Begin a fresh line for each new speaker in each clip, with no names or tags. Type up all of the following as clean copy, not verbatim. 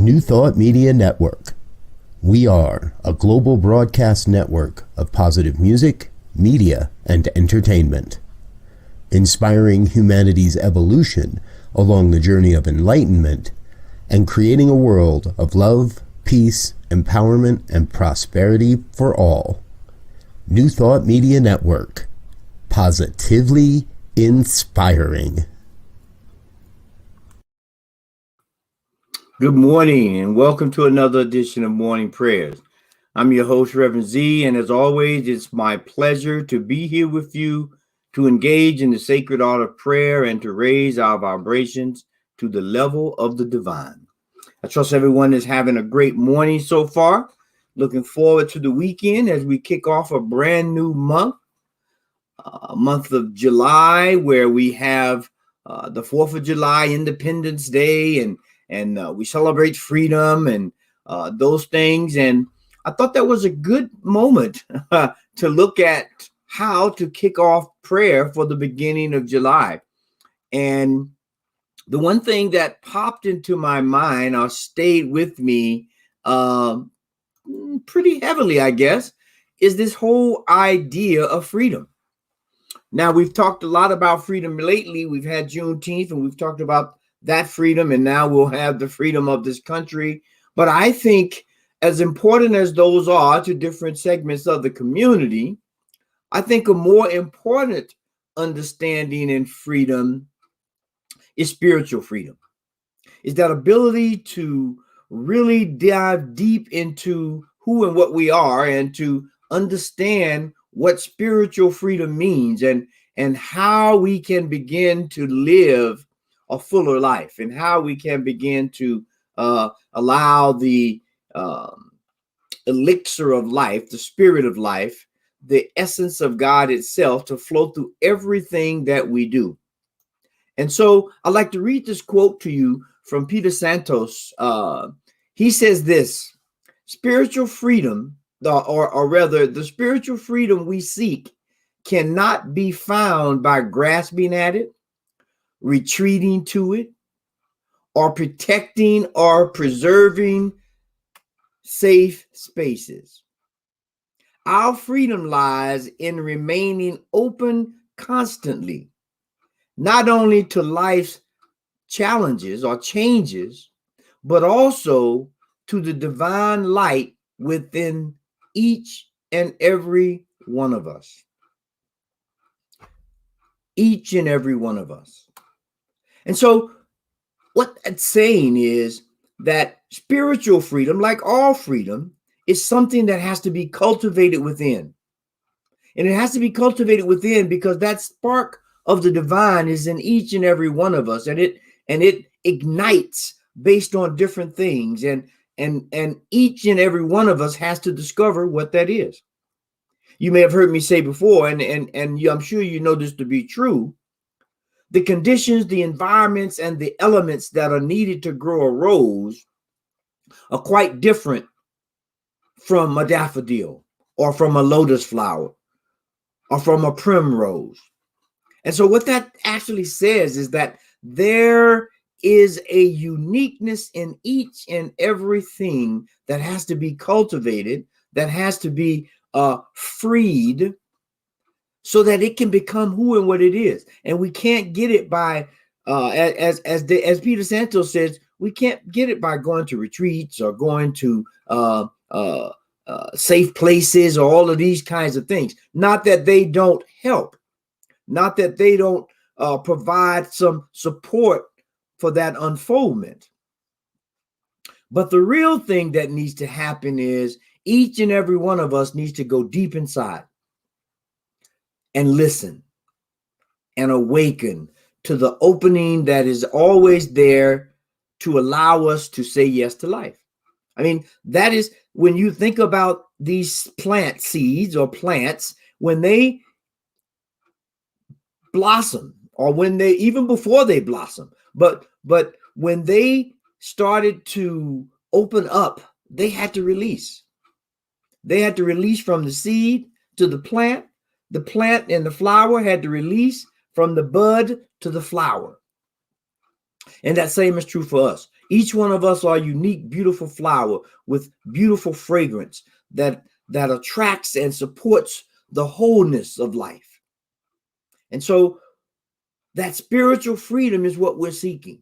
New Thought Media Network. We are a global broadcast network of positive music, media, and entertainment, inspiring humanity's evolution along the journey of enlightenment and creating a world of love, peace, empowerment, and prosperity for all. New Thought Media Network. Positively inspiring.
Good morning and welcome to another edition of Morning Prayers. I'm your host, Reverend Z, and as always, it's my pleasure to be here with you to engage in the sacred art of prayer and to raise our vibrations to the level of the divine. I trust everyone is having a great morning so far. Looking forward to the weekend as we kick off a brand new month of July, where we have the 4th of July, Independence Day, and we celebrate freedom and those things. And I thought that was a good moment to look at how to kick off prayer for the beginning of July. And the one thing that popped into my mind or stayed with me pretty heavily, I guess, is this whole idea of freedom. Now, we've talked a lot about freedom lately. We've had Juneteenth and we've talked about that freedom, and now we'll have the freedom of this country. But I think as important as those are to different segments of the community, I think a more important understanding in freedom is spiritual freedom. Is that ability to really dive deep into who and what we are and to understand what spiritual freedom means and how we can begin to live a fuller life and how we can begin to allow the elixir of life, the spirit of life, the essence of God itself to flow through everything that we do. And so I'd like to read this quote to you from Peter Santos. He says this: spiritual freedom, or rather the spiritual freedom we seek, cannot be found by grasping at it, retreating to it, or protecting or preserving safe spaces. Our freedom lies in remaining open constantly, not only to life's challenges or changes, but also to the divine light within each and every one of us. Each and every one of us. And so what that's saying is that spiritual freedom, like all freedom, is something that has to be cultivated within. And it has to be cultivated within because that spark of the divine is in each and every one of us, and it ignites based on different things, and each and every one of us has to discover what that is. You may have heard me say before, and I'm sure you know this to be true. The conditions, the environments, and the elements that are needed to grow a rose are quite different from a daffodil or from a lotus flower or from a primrose. And so what that actually says is that there is a uniqueness in each and everything that has to be cultivated, that has to be freed, so that it can become who and what it is. And we can't get it by, as Peter Santos says, we can't get it by going to retreats or going to safe places or all of these kinds of things. Not that they don't help, not that they don't provide some support for that unfoldment. But the real thing that needs to happen is each and every one of us needs to go deep inside and listen and awaken to the opening that is always there to allow us to say yes to life. I mean, that is when you think about these plant seeds or plants, when they blossom, or when they, even before they blossom, but when they started to open up, they had to release. They had to release from the seed to the plant. The plant and the flower had to release from the bud to the flower. And that same is true for us. Each one of us are a unique, beautiful flower with beautiful fragrance that attracts and supports the wholeness of life. And so that spiritual freedom is what we're seeking.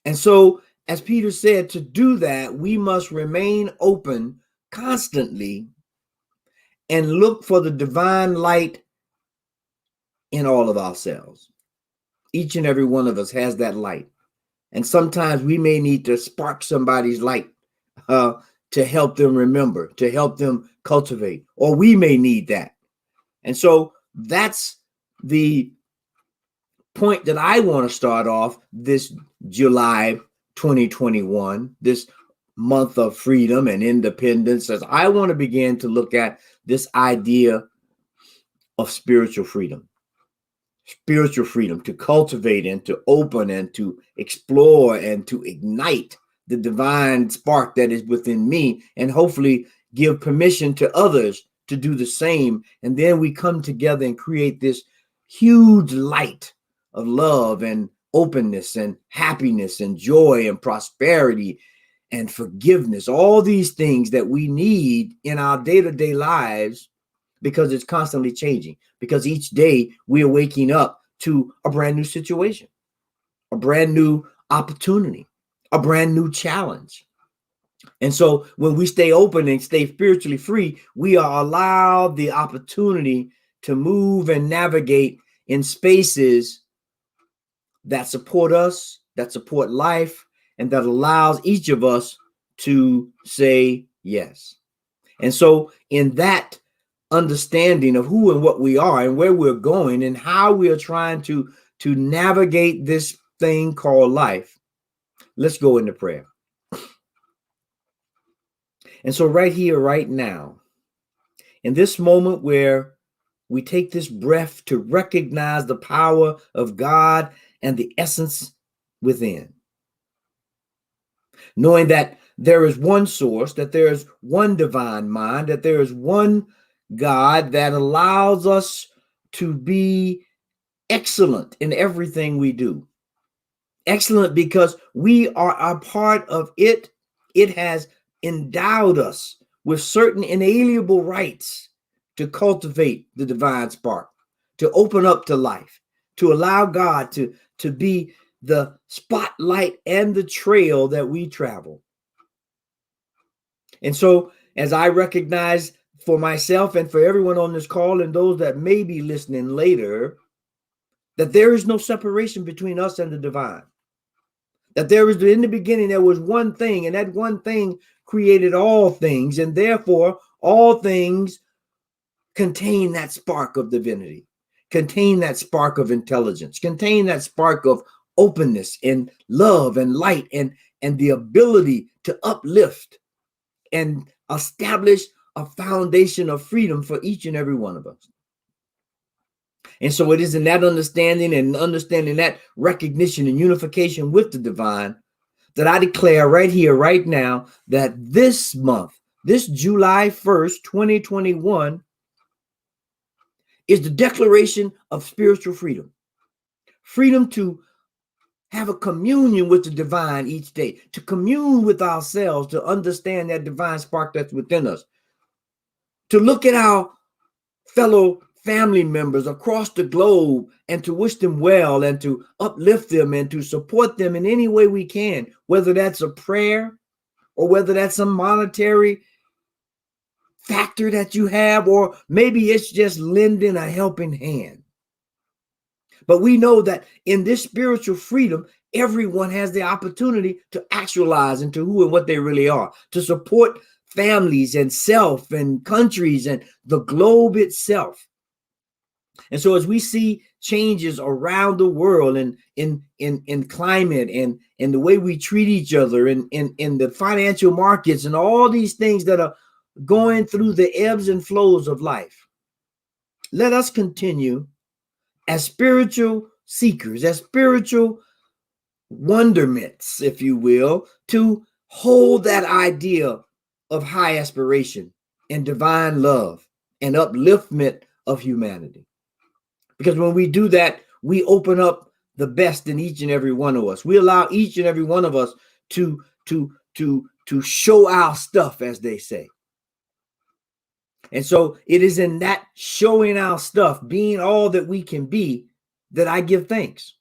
And so, as Peter said, to do that, we must remain open constantly and look for the divine light in all of ourselves. Each and every one of us has that light. And sometimes we may need to spark somebody's light to help them remember, to help them cultivate, or we may need that. And so that's the point that I want to start off this July 2021, this month of freedom and independence, as I want to begin to look at this idea of spiritual freedom. Spiritual freedom, to cultivate and to open and to explore and to ignite the divine spark that is within me, and hopefully give permission to others to do the same. And then we come together and create this huge light of love and openness and happiness and joy and prosperity and forgiveness, all these things that we need in our day-to-day lives, because it's constantly changing, because each day we are waking up to a brand new situation, a brand new opportunity, a brand new challenge. And so when we stay open and stay spiritually free, we are allowed the opportunity to move and navigate in spaces that support us, that support life, and that allows each of us to say yes. And so in that understanding of who and what we are and where we're going and how we are trying to navigate this thing called life, let's go into prayer. And so right here, right now, in this moment where we take this breath to recognize the power of God and the essence within, knowing that there is one source, that there is one divine mind, that there is one God that allows us to be excellent in everything we do. Excellent because we are a part of it. It has endowed us with certain inalienable rights to cultivate the divine spark, to open up to life, to allow God to be the spotlight and the trail that we travel. And so as I recognize for myself and for everyone on this call and those that may be listening later, that there is no separation between us and the divine. That there is, in the beginning, there was one thing, and that one thing created all things, and therefore all things contain that spark of divinity, contain that spark of intelligence, contain that spark of openness and love and light and the ability to uplift and establish a foundation of freedom for each and every one of us. And so it is in that understanding and understanding that recognition and unification with the divine that I declare right here, right now, that this month, this July 1st, 2021, is the declaration of spiritual freedom. Freedom to have a communion with the divine each day, to commune with ourselves, to understand that divine spark that's within us, to look at our fellow family members across the globe and to wish them well and to uplift them and to support them in any way we can, whether that's a prayer or whether that's some monetary factor that you have, or maybe it's just lending a helping hand. But we know that in this spiritual freedom, everyone has the opportunity to actualize into who and what they really are, to support families and self and countries and the globe itself. And so as we see changes around the world and in climate and in the way we treat each other and in the financial markets and all these things that are going through the ebbs and flows of life, let us continue as spiritual seekers, as spiritual wonderments, if you will, to hold that idea of high aspiration and divine love and upliftment of humanity. Because when we do that, we open up the best in each and every one of us. We allow each and every one of us to show our stuff, as they say. And so it is in that showing our stuff, being all that we can be, that I give thanks.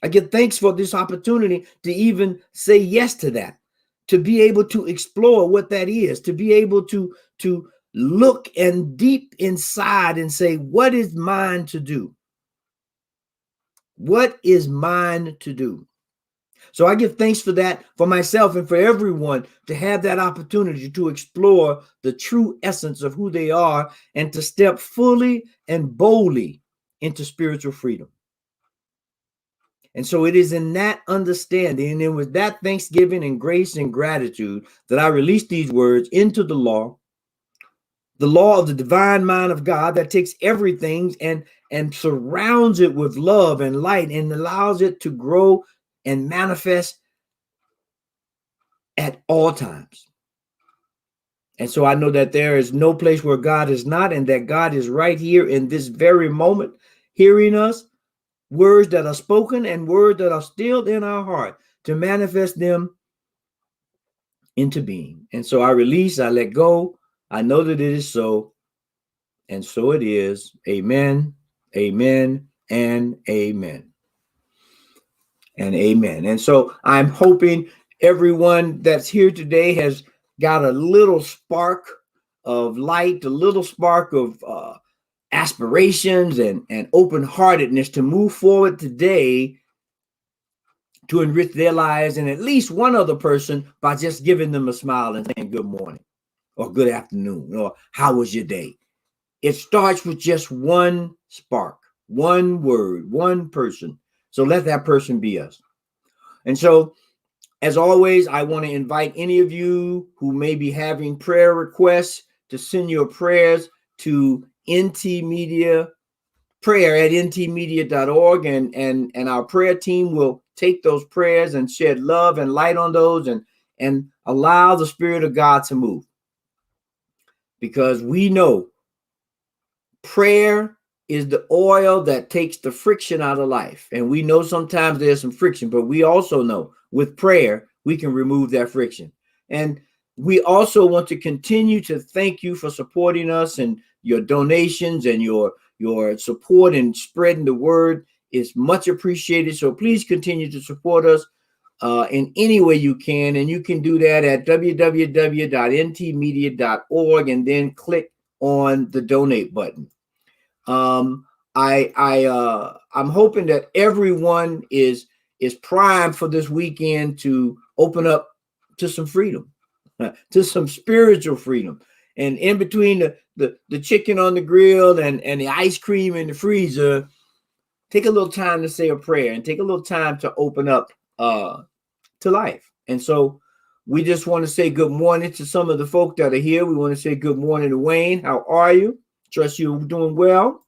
I give thanks for this opportunity to even say yes to that, to be able to explore what that is, to be able to look and deep inside and say, what is mine to do? What is mine to do? So I give thanks for that, for myself and for everyone, to have that opportunity to explore the true essence of who they are and to step fully and boldly into spiritual freedom. And so it is in that understanding and with that thanksgiving and grace and gratitude that I release these words into the law of the divine mind of God that takes everything and surrounds it with love and light and allows it to grow and manifest at all times. And so I know that there is no place where God is not, and that God is right here in this very moment, hearing us, words that are spoken and words that are still in our heart, to manifest them into being. And so I release, I let go. I know that it is so, and so it is. Amen, amen, and amen. And amen. And so I'm hoping everyone that's here today has got a little spark of light, a little spark of aspirations and open-heartedness to move forward today to enrich their lives and at least one other person by just giving them a smile and saying good morning or good afternoon or how was your day? It starts with just one spark, one word, one person. So let that person be us. And so, as always, I want to invite any of you who may be having prayer requests to send your prayers to prayer@ntmedia.org, and our prayer team will take those prayers and shed love and light on those and allow the Spirit of God to move. Because we know prayer is the oil that takes the friction out of life. And we know sometimes there's some friction, but we also know with prayer, we can remove that friction. And we also want to continue to thank you for supporting us, and your donations and your support and spreading the word is much appreciated. So please continue to support us in any way you can. And you can do that at www.ntmedia.org and then click on the donate button. I'm hoping that everyone is primed for this weekend to open up to some freedom, to some spiritual freedom. And in between the chicken on the grill and the ice cream in the freezer, take a little time to say a prayer and take a little time to open up to life. And so we just want to say good morning to some of the folk that are here. We want to say good morning to Wayne. How are you? Trust you're doing well.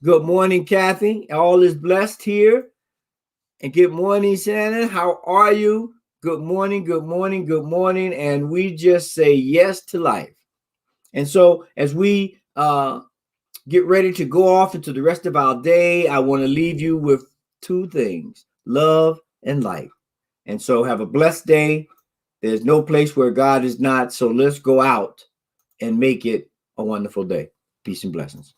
Good morning, Kathy. All is blessed here. And good morning, Shannon. How are you? Good morning, good morning, good morning. And we just say yes to life. And so as we get ready to go off into the rest of our day, I want to leave you with two things: love and light. And so have a blessed day. There's no place where God is not. So let's go out and make it a wonderful day. Peace and blessings.